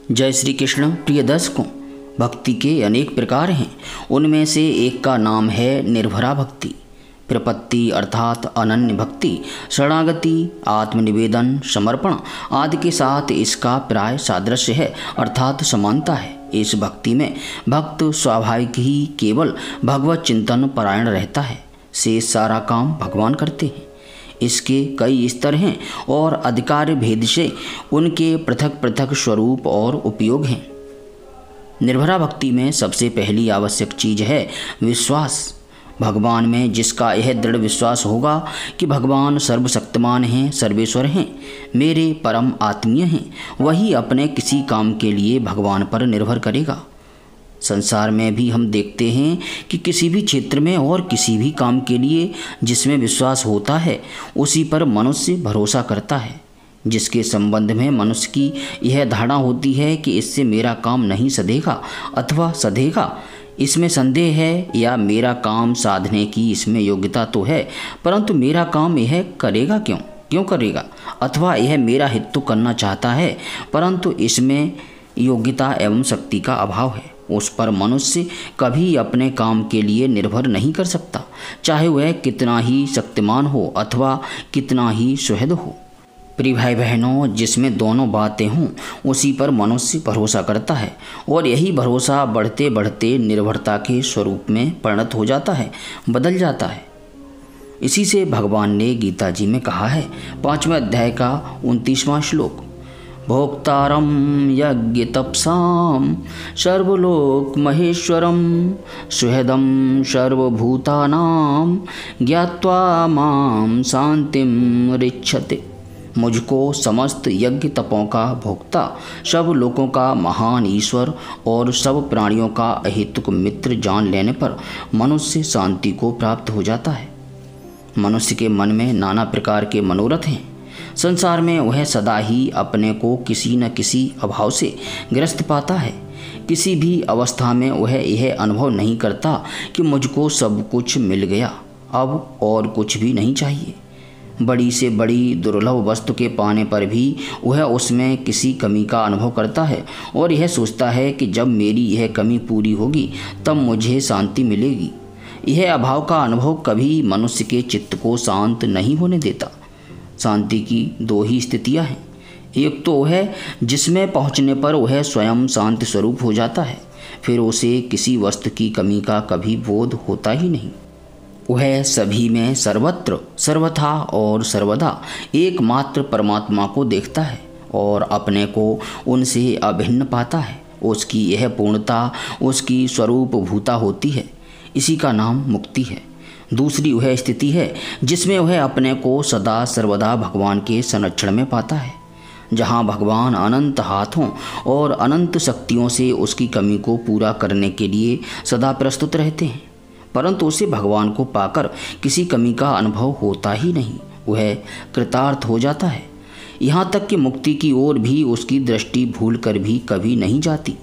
जय श्री कृष्ण। प्रिय दर्शकों, भक्ति के अनेक प्रकार हैं। उनमें से एक का नाम है निर्भरा भक्ति। प्रपत्ति अर्थात अनन्य भक्ति, शरणागति, आत्मनिवेदन, समर्पण आदि के साथ इसका प्राय सादृश्य है अर्थात समानता है। इस भक्ति में भक्त स्वाभाविक ही केवल भगवत चिंतन परायण रहता है। से सारा काम भगवान करते हैं। इसके कई स्तर हैं और अधिकार भेद से उनके पृथक पृथक स्वरूप और उपयोग हैं। निर्भरा भक्ति में सबसे पहली आवश्यक चीज है विश्वास। भगवान में जिसका यह दृढ़ विश्वास होगा कि भगवान सर्वशक्तिमान हैं, सर्वेश्वर हैं, मेरे परम आत्मीय हैं, वही अपने किसी काम के लिए भगवान पर निर्भर करेगा। संसार में भी हम देखते हैं कि किसी भी क्षेत्र में और किसी भी काम के लिए जिसमें विश्वास होता है उसी पर मनुष्य भरोसा करता है। जिसके संबंध में मनुष्य की यह धारणा होती है कि इससे मेरा काम नहीं सधेगा अथवा सधेगा, इसमें संदेह है, या मेरा काम साधने की इसमें योग्यता तो है परंतु मेरा काम यह करेगा क्यों करेगा, अथवा यह मेरा हित तो करना चाहता है परंतु इसमें योग्यता एवं शक्ति का अभाव है, उस पर मनुष्य कभी अपने काम के लिए निर्भर नहीं कर सकता, चाहे वह कितना ही शक्तिमान हो अथवा कितना ही सुहृद हो। प्रिय भाई बहनों, जिसमें दोनों बातें हों उसी पर मनुष्य भरोसा करता है और यही भरोसा बढ़ते बढ़ते निर्भरता के स्वरूप में परिणत हो जाता है, बदल जाता है। इसी से भगवान ने गीता जी में कहा है, 5वें अध्याय का 29वां श्लोक, भोक्तारं यज्ञ तपसां सर्वलोक महेश्वरं सुहृदं सर्वभूतानां ज्ञात्वा मां शांतिं रिच्छते। मुझको समस्त यज्ञ तपों का भोक्ता, सब लोगों का महान ईश्वर और सब प्राणियों का अहेतुक मित्र जान लेने पर मनुष्य शांति को प्राप्त हो जाता है। मनुष्य के मन में नाना प्रकार के मनोरथ हैं। संसार में वह सदा ही अपने को किसी न किसी अभाव से ग्रस्त पाता है। किसी भी अवस्था में वह यह अनुभव नहीं करता कि मुझको सब कुछ मिल गया, अब और कुछ भी नहीं चाहिए। बड़ी से बड़ी दुर्लभ वस्तु के पाने पर भी वह उसमें किसी कमी का अनुभव करता है और यह सोचता है कि जब मेरी यह कमी पूरी होगी तब मुझे शांति मिलेगी। यह अभाव का अनुभव कभी मनुष्य के चित्त को शांत नहीं होने देता। शांति की दो ही स्थितियां हैं। एक तो वह जिसमें पहुंचने पर वह स्वयं शांत स्वरूप हो जाता है, फिर उसे किसी वस्तु की कमी का कभी बोध होता ही नहीं। वह सभी में सर्वत्र सर्वथा और सर्वदा एकमात्र परमात्मा को देखता है और अपने को उनसे अभिन्न पाता है। उसकी यह पूर्णता उसकी स्वरूप भूता होती है। इसी का नाम मुक्ति है। दूसरी वह स्थिति है जिसमें वह अपने को सदा सर्वदा भगवान के संरक्षण में पाता है, जहाँ भगवान अनंत हाथों और अनंत शक्तियों से उसकी कमी को पूरा करने के लिए सदा प्रस्तुत रहते हैं, परंतु उसे भगवान को पाकर किसी कमी का अनुभव होता ही नहीं। वह कृतार्थ हो जाता है। यहाँ तक कि मुक्ति की ओर भी उसकी दृष्टि भूल कर भी कभी नहीं जाती।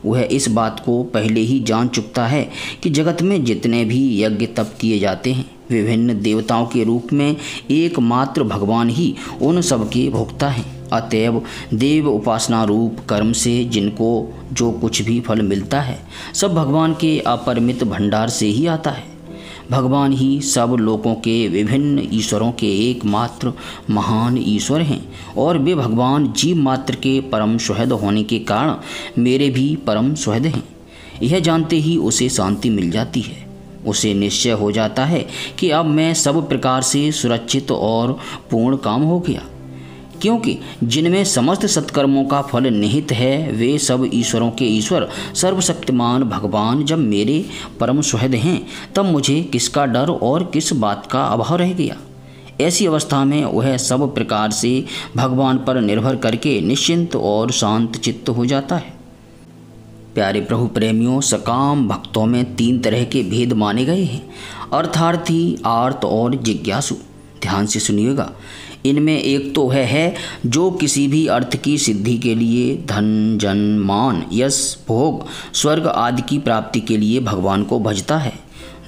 वह इस बात को पहले ही जान चुकता है कि जगत में जितने भी यज्ञ तप किए जाते हैं विभिन्न देवताओं के रूप में एकमात्र भगवान ही उन सब के भोक्ता हैं। अतएव देव उपासना रूप कर्म से जिनको जो कुछ भी फल मिलता है सब भगवान के अपरिमित भंडार से ही आता है। भगवान ही सब लोगों के विभिन्न ईश्वरों के एकमात्र महान ईश्वर हैं और वे भगवान जीव मात्र के परम सुहृद होने के कारण मेरे भी परम सुहृद हैं। यह जानते ही उसे शांति मिल जाती है। उसे निश्चय हो जाता है कि अब मैं सब प्रकार से सुरक्षित और पूर्ण काम हो गया, क्योंकि जिनमें समस्त सत्कर्मों का फल निहित है वे सब ईश्वरों के ईश्वर सर्वशक्तिमान भगवान जब मेरे परम सुहृद हैं तब मुझे किसका डर और किस बात का अभाव रह गया। ऐसी अवस्था में वह सब प्रकार से भगवान पर निर्भर करके निश्चिंत और शांत चित्त हो जाता है। प्यारे प्रभु प्रेमियों, सकाम भक्तों में 3 तरह के भेद माने गए हैं, अर्थार्थी, आर्त और जिज्ञासु। ध्यान से सुनिएगा। इनमें एक तो वह है जो किसी भी अर्थ की सिद्धि के लिए धन, जन, मान, यश, भोग, स्वर्ग आदि की प्राप्ति के लिए भगवान को भजता है।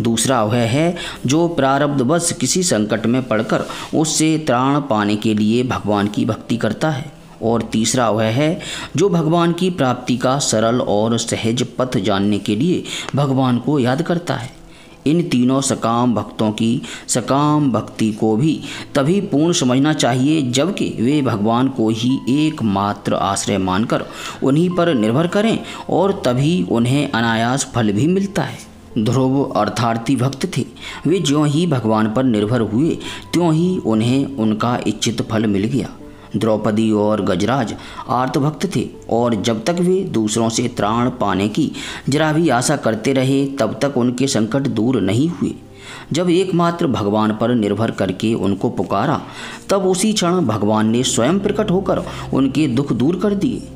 दूसरा वह है जो प्रारब्धवश किसी संकट में पड़कर उससे त्राण पाने के लिए भगवान की भक्ति करता है। और तीसरा वह है जो भगवान की प्राप्ति का सरल और सहज पथ जानने के लिए भगवान को याद करता है। इन तीनों सकाम भक्तों की सकाम भक्ति को भी तभी पूर्ण समझना चाहिए जबकि वे भगवान को ही एकमात्र आश्रय मानकर उन्हीं पर निर्भर करें, और तभी उन्हें अनायास फल भी मिलता है। ध्रुव अर्थार्थी भक्त थे। वे ज्यों ही भगवान पर निर्भर हुए त्यों ही उन्हें उनका इच्छित फल मिल गया। द्रौपदी और गजराज आर्तभक्त थे और जब तक वे दूसरों से त्राण पाने की जरा भी आशा करते रहे तब तक उनके संकट दूर नहीं हुए। जब एकमात्र भगवान पर निर्भर करके उनको पुकारा तब उसी क्षण भगवान ने स्वयं प्रकट होकर उनके दुख दूर कर दिए।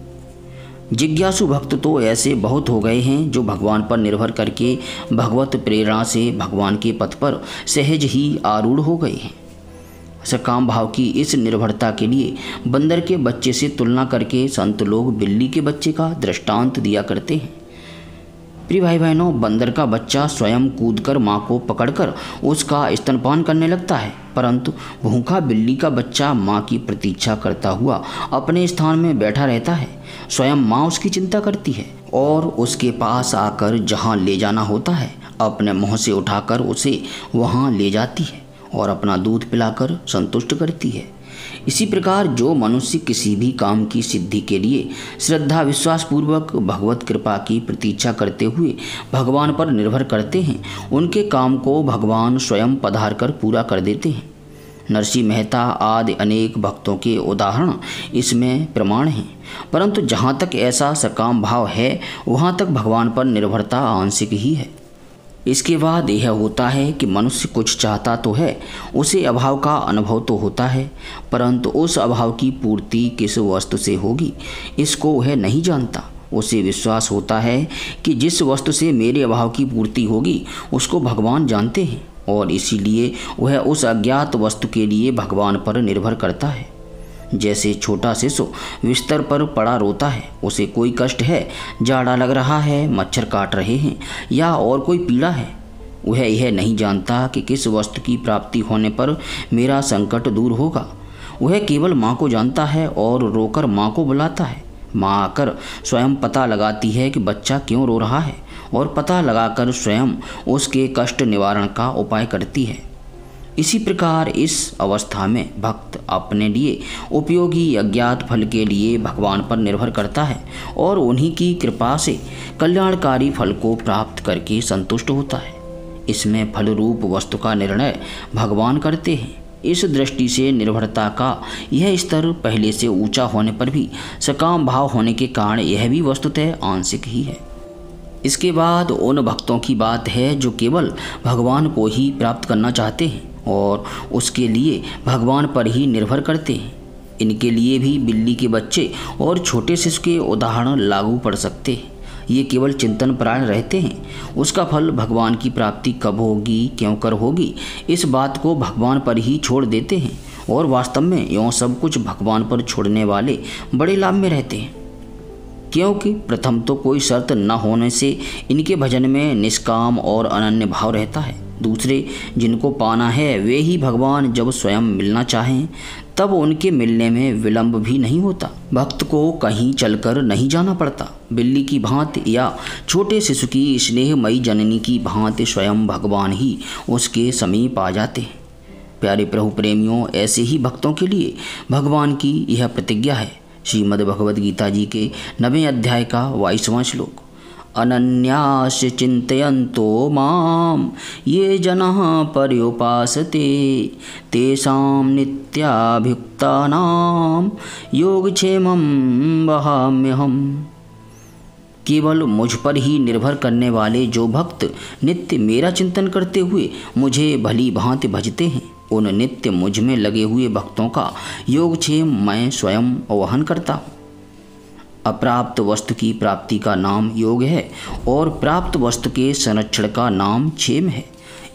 जिज्ञासु भक्त तो ऐसे बहुत हो गए हैं जो भगवान पर निर्भर करके भगवत प्रेरणा से भगवान के पथ पर सहज ही आरूढ़ हो गए हैं। सकाम भाव की इस निर्भरता के लिए बंदर के बच्चे से तुलना करके संत लोग बिल्ली के बच्चे का दृष्टांत दिया करते हैं। प्रिय भाई बहनों, बंदर का बच्चा स्वयं कूदकर माँ को पकड़कर उसका स्तनपान करने लगता है, परंतु भूखा बिल्ली का बच्चा माँ की प्रतीक्षा करता हुआ अपने स्थान में बैठा रहता है। स्वयं माँ उसकी चिंता करती है और उसके पास आकर जहाँ ले जाना होता है अपने मुँह से उठाकर उसे वहाँ ले जाती है और अपना दूध पिलाकर संतुष्ट करती है। इसी प्रकार जो मनुष्य किसी भी काम की सिद्धि के लिए श्रद्धा विश्वास पूर्वक भगवत कृपा की प्रतीक्षा करते हुए भगवान पर निर्भर करते हैं, उनके काम को भगवान स्वयं पधार कर पूरा कर देते हैं। नरसिंह मेहता आदि अनेक भक्तों के उदाहरण इसमें प्रमाण हैं, परंतु जहाँ तक ऐसा सकाम भाव है वहाँ तक भगवान पर निर्भरता आंशिक ही है। इसके बाद यह होता है कि मनुष्य कुछ चाहता तो है, उसे अभाव का अनुभव तो होता है, परंतु उस अभाव की पूर्ति किस वस्तु से होगी इसको वह नहीं जानता। उसे विश्वास होता है कि जिस वस्तु से मेरे अभाव की पूर्ति होगी उसको भगवान जानते हैं, और इसीलिए वह उस अज्ञात वस्तु के लिए भगवान पर निर्भर करता है। जैसे छोटा शिशु बिस्तर पर पड़ा रोता है, उसे कोई कष्ट है, जाड़ा लग रहा है, मच्छर काट रहे हैं या और कोई पीड़ा है, वह यह नहीं जानता कि किस वस्तु की प्राप्ति होने पर मेरा संकट दूर होगा। वह केवल माँ को जानता है और रोकर माँ को बुलाता है। माँ आकर स्वयं पता लगाती है कि बच्चा क्यों रो रहा है और पता लगाकर स्वयं उसके कष्ट निवारण का उपाय करती है। इसी प्रकार इस अवस्था में भक्त अपने लिए उपयोगी अज्ञात फल के लिए भगवान पर निर्भर करता है और उन्हीं की कृपा से कल्याणकारी फल को प्राप्त करके संतुष्ट होता है। इसमें फल रूप वस्तु का निर्णय भगवान करते हैं। इस दृष्टि से निर्भरता का यह स्तर पहले से ऊंचा होने पर भी सकाम भाव होने के कारण यह भी वस्तुतः आंशिक ही है। इसके बाद उन भक्तों की बात है जो केवल भगवान को ही प्राप्त करना चाहते हैं और उसके लिए भगवान पर ही निर्भर करते हैं। इनके लिए भी बिल्ली के बच्चे और छोटे शिशु के उदाहरण लागू पड़ सकते हैं। ये केवल चिंतन परायण रहते हैं। उसका फल भगवान की प्राप्ति कब होगी, क्यों कर होगी, इस बात को भगवान पर ही छोड़ देते हैं और वास्तव में यूँ सब कुछ भगवान पर छोड़ने वाले बड़े लाभ में रहते हैं, क्योंकि प्रथम तो कोई शर्त न होने से इनके भजन में निष्काम और अनन्य भाव रहता है। दूसरे, जिनको पाना है वे ही भगवान जब स्वयं मिलना चाहें तब उनके मिलने में विलंब भी नहीं होता। भक्त को कहीं चलकर नहीं जाना पड़ता। बिल्ली की भांति या छोटे शिशु की स्नेहमयी जननी की भांति स्वयं भगवान ही उसके समीप आ जाते हैं। प्यारे प्रभु प्रेमियों, ऐसे ही भक्तों के लिए भगवान की यह प्रतिज्ञा है। श्रीमद् भगवद गीता जी के 9वें अध्याय का 22वां श्लोक, अनन्यास चिंतयन्तो माम ये जनाः पर्युपासते तेषां नित्याभियुक्तानां योगक्षेमं वहाम्यहम्। केवल मुझ पर ही निर्भर करने वाले जो भक्त नित्य मेरा चिंतन करते हुए मुझे भली भांति भजते हैं, उन नित्य मुझ में लगे हुए भक्तों का योगक्षेम मैं स्वयं वहन करता हूँ। अप्राप्त वस्तु की प्राप्ति का नाम योग है और प्राप्त वस्तु के संरक्षण का नाम क्षेम है।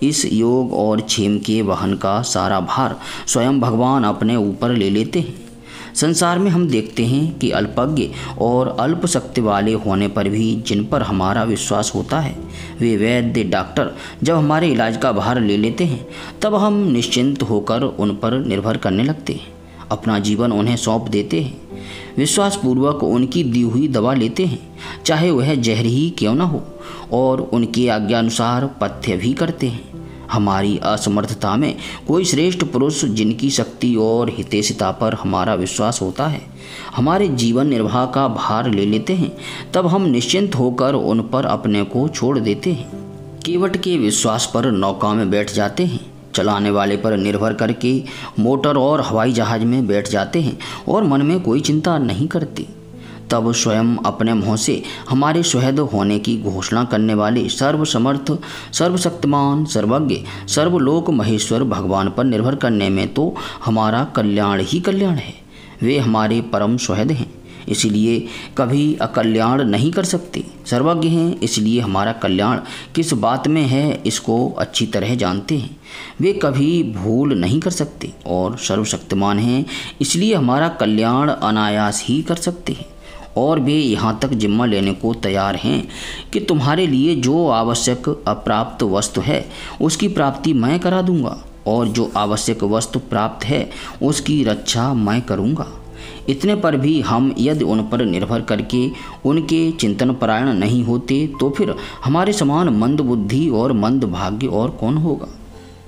इस योग और क्षेम के वहन का सारा भार स्वयं भगवान अपने ऊपर ले लेते हैं। संसार में हम देखते हैं कि अल्पज्ञ और अल्प शक्ति वाले होने पर भी जिन पर हमारा विश्वास होता है, वे वैद्य डॉक्टर जब हमारे इलाज का भार ले लेते हैं तब हम निश्चिंत होकर उन पर निर्भर करने लगते हैं, अपना जीवन उन्हें सौंप देते हैं। विश्वासपूर्वक उनकी दी हुई दवा लेते हैं, चाहे वह जहर ही क्यों न हो, और उनके आज्ञानुसार पथ्य भी करते हैं। हमारी असमर्थता में कोई श्रेष्ठ पुरुष जिनकी शक्ति और हितैषिता पर हमारा विश्वास होता है हमारे जीवन निर्वाह का भार ले लेते हैं, तब हम निश्चिंत होकर उन पर अपने को छोड़ देते हैं। केवट के विश्वास पर नौका में बैठ जाते हैं, चलाने वाले पर निर्भर करके मोटर और हवाई जहाज में बैठ जाते हैं और मन में कोई चिंता नहीं करते। तब स्वयं अपने मुँह से हमारे सुहृद होने की घोषणा करने वाले सर्वसमर्थ, सर्वशक्तिमान, सर्वज्ञ, सर्वलोक महेश्वर भगवान पर निर्भर करने में तो हमारा कल्याण ही कल्याण है। वे हमारे परम सुहृद हैं, इसलिए कभी अकल्याण नहीं कर सकते। सर्वज्ञ हैं, इसलिए हमारा कल्याण किस बात में है इसको अच्छी तरह जानते हैं। वे कभी भूल नहीं कर सकते। और सर्वशक्तिमान हैं, इसलिए हमारा कल्याण अनायास ही कर सकते हैं। और वे यहाँ तक जिम्मा लेने को तैयार हैं कि तुम्हारे लिए जो आवश्यक अप्राप्त वस्तु है उसकी प्राप्ति मैं करा दूंगा, और जो आवश्यक वस्तु प्राप्त है उसकी रक्षा मैं करूंगा। इतने पर भी हम यदि उन पर निर्भर करके उनके चिंतन परायण नहीं होते तो फिर हमारे समान मंद बुद्धि और मंद भाग्य और कौन होगा।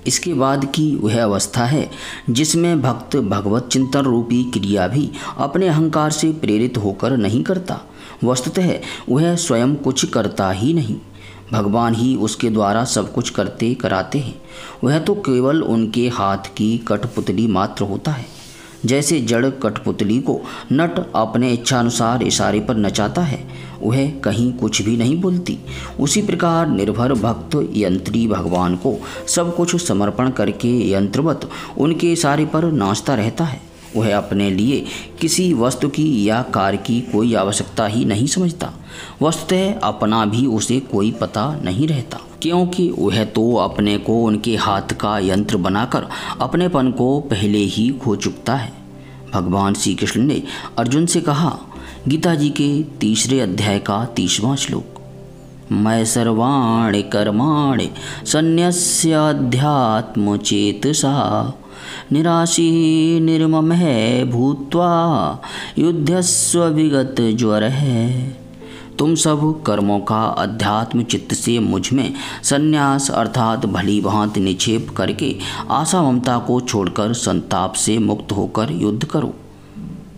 इसके बाद की वह अवस्था है जिसमें भक्त भगवत चिंतन रूपी क्रिया भी अपने अहंकार से प्रेरित होकर नहीं करता। वस्तुतः वह स्वयं कुछ करता ही नहीं, भगवान ही उसके द्वारा सब कुछ करते कराते हैं। वह तो केवल उनके हाथ की कठपुतली मात्र होता है। जैसे जड़ कठपुतली को नट अपने इच्छानुसार इशारे पर नचाता है, वह कहीं कुछ भी नहीं बोलती, उसी प्रकार निर्भर भक्त यंत्री भगवान को सब कुछ समर्पण करके यंत्रवत उनके इशारे पर नाचता रहता है। वह अपने लिए किसी वस्तु की या कार्य की कोई आवश्यकता ही नहीं समझता। वस्तुतः अपना भी उसे कोई पता नहीं रहता, क्योंकि वह तो अपने को उनके हाथ का यंत्र बनाकर अपनेपन को पहले ही खो चुकता है। भगवान श्री कृष्ण ने अर्जुन से कहा, गीता जी के 3 अध्याय का 30वां श्लोक, मैं सर्वाणि कर्माणि सन्न्यस्य अध्यात्म चेतसा निराशी निर्ममः भूत्वा युध्यस्व विगत ज्वरः। तुम सब कर्मों का अध्यात्म चित्त से मुझ में संन्यास अर्थात भली भांति निक्षेप करके आशा ममता को छोड़कर संताप से मुक्त होकर युद्ध करो।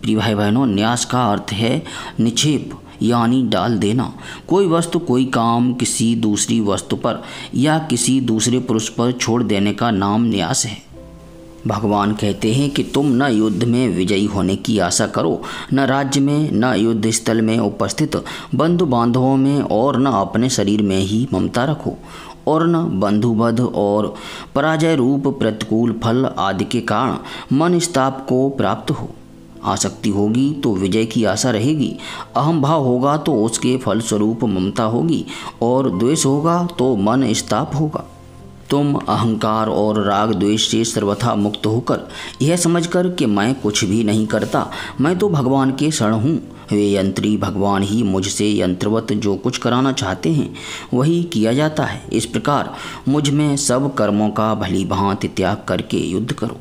प्रिय भाई बहनों, न्यास का अर्थ है निक्षेप यानी डाल देना। कोई वस्तु, कोई काम किसी दूसरी वस्तु पर या किसी दूसरे पुरुष पर छोड़ देने का नाम न्यास है। भगवान कहते हैं कि तुम न युद्ध में विजयी होने की आशा करो, न राज्य में, न युद्ध स्थल में उपस्थित बंधु बांधवों में, और न अपने शरीर में ही ममता रखो, और न बंधुवध और पराजय रूप प्रतिकूल फल आदि के कारण मन स्ताप को प्राप्त हो। आसक्ति होगी तो विजय की आशा रहेगी, अहम भाव होगा तो उसके फलस्वरूप ममता होगी, और द्वेष होगा तो मन स्ताप होगा। तुम अहंकार और राग द्वेष से सर्वथा मुक्त होकर यह समझकर कि मैं कुछ भी नहीं करता, मैं तो भगवान के शरण हूँ, वे यंत्री भगवान ही मुझसे यंत्रवत जो कुछ कराना चाहते हैं वही किया जाता है। इस प्रकार मुझ में सब कर्मों का भली भांति त्याग करके युद्ध करो।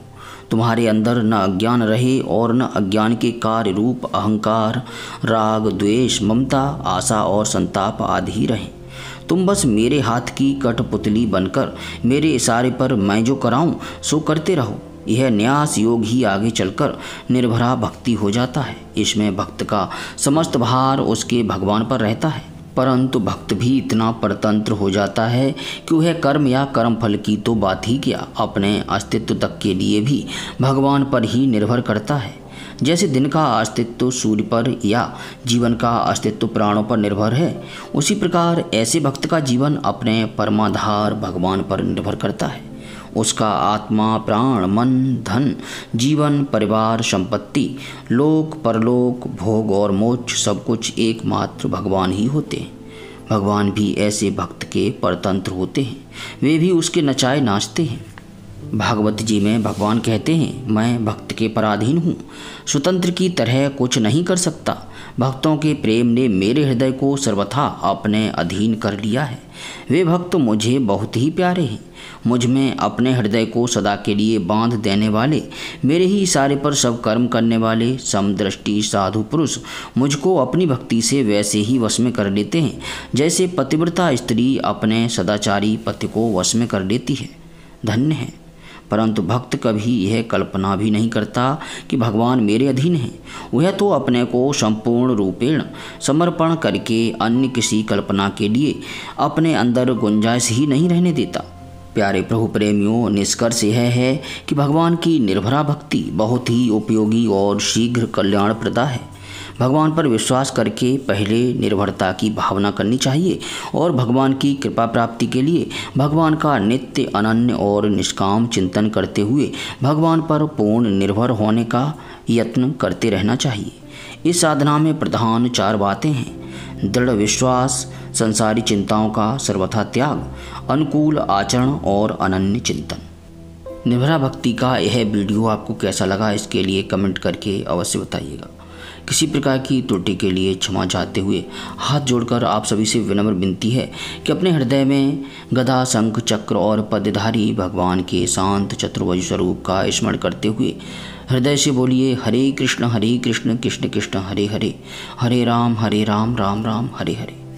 तुम्हारे अंदर न अज्ञान रहे और न अज्ञान के कार्य रूप अहंकार, राग, द्वेष, ममता, आशा और संताप आदि ही रहे। तुम बस मेरे हाथ की कठपुतली बनकर मेरे इशारे पर मैं जो कराऊं सो करते रहो। यह न्यास योग ही आगे चलकर निर्भरा भक्ति हो जाता है। इसमें भक्त का समस्त भार उसके भगवान पर रहता है, परंतु भक्त भी इतना परतंत्र हो जाता है कि वह कर्म या कर्म फल की तो बात ही क्या, अपने अस्तित्व तक के लिए भी भगवान पर ही निर्भर करता है। जैसे दिन का अस्तित्व सूर्य पर या जीवन का अस्तित्व प्राणों पर निर्भर है, उसी प्रकार ऐसे भक्त का जीवन अपने परमाधार भगवान पर निर्भर करता है। उसका आत्मा, प्राण, मन, धन, जीवन, परिवार, संपत्ति, लोक परलोक, भोग और मोक्ष सब कुछ एकमात्र भगवान ही होते हैं। भगवान भी ऐसे भक्त के परतंत्र होते हैं, वे भी उसके नचाए नाचते हैं। भागवत जी में भगवान कहते हैं, मैं भक्त के पराधीन हूँ, स्वतंत्र की तरह कुछ नहीं कर सकता। भक्तों के प्रेम ने मेरे हृदय को सर्वथा अपने अधीन कर लिया है। वे भक्त मुझे बहुत ही प्यारे हैं। मुझ में अपने हृदय को सदा के लिए बांध देने वाले, मेरे ही इशारे पर सब कर्म करने वाले समदृष्टि साधु पुरुष मुझको अपनी भक्ति से वैसे ही वश में कर लेते हैं जैसे पतिव्रता स्त्री अपने सदाचारी पति को वश में कर लेती है। धन्य है। परंतु भक्त कभी यह कल्पना भी नहीं करता कि भगवान मेरे अधीन हैं। वह तो अपने को संपूर्ण रूपेण समर्पण करके अन्य किसी कल्पना के लिए अपने अंदर गुंजाइश ही नहीं रहने देता। प्यारे प्रभु प्रेमियों, निष्कर्ष यह है कि भगवान की निर्भरा भक्ति बहुत ही उपयोगी और शीघ्र कल्याणप्रदा है। भगवान पर विश्वास करके पहले निर्भरता की भावना करनी चाहिए और भगवान की कृपा प्राप्ति के लिए भगवान का नित्य अनन्य और निष्काम चिंतन करते हुए भगवान पर पूर्ण निर्भर होने का यत्न करते रहना चाहिए। इस साधना में प्रधान 4 बातें हैं: दृढ़ विश्वास, संसारी चिंताओं का सर्वथा त्याग, अनुकूल आचरण और अनन्य चिंतन। निर्भरा भक्ति का यह वीडियो आपको कैसा लगा, इसके लिए कमेंट करके अवश्य बताइएगा। किसी प्रकार की त्रुटि के लिए क्षमा चाहते हुए हाथ जोड़कर आप सभी से विनम्र विनती है कि अपने हृदय में गदा, शंख, चक्र और पद्मधारी भगवान के शांत चतुर्भुज स्वरूप का स्मरण करते हुए हृदय से बोलिए हरे कृष्ण कृष्ण कृष्ण हरे हरे, हरे राम राम राम हरे हरे।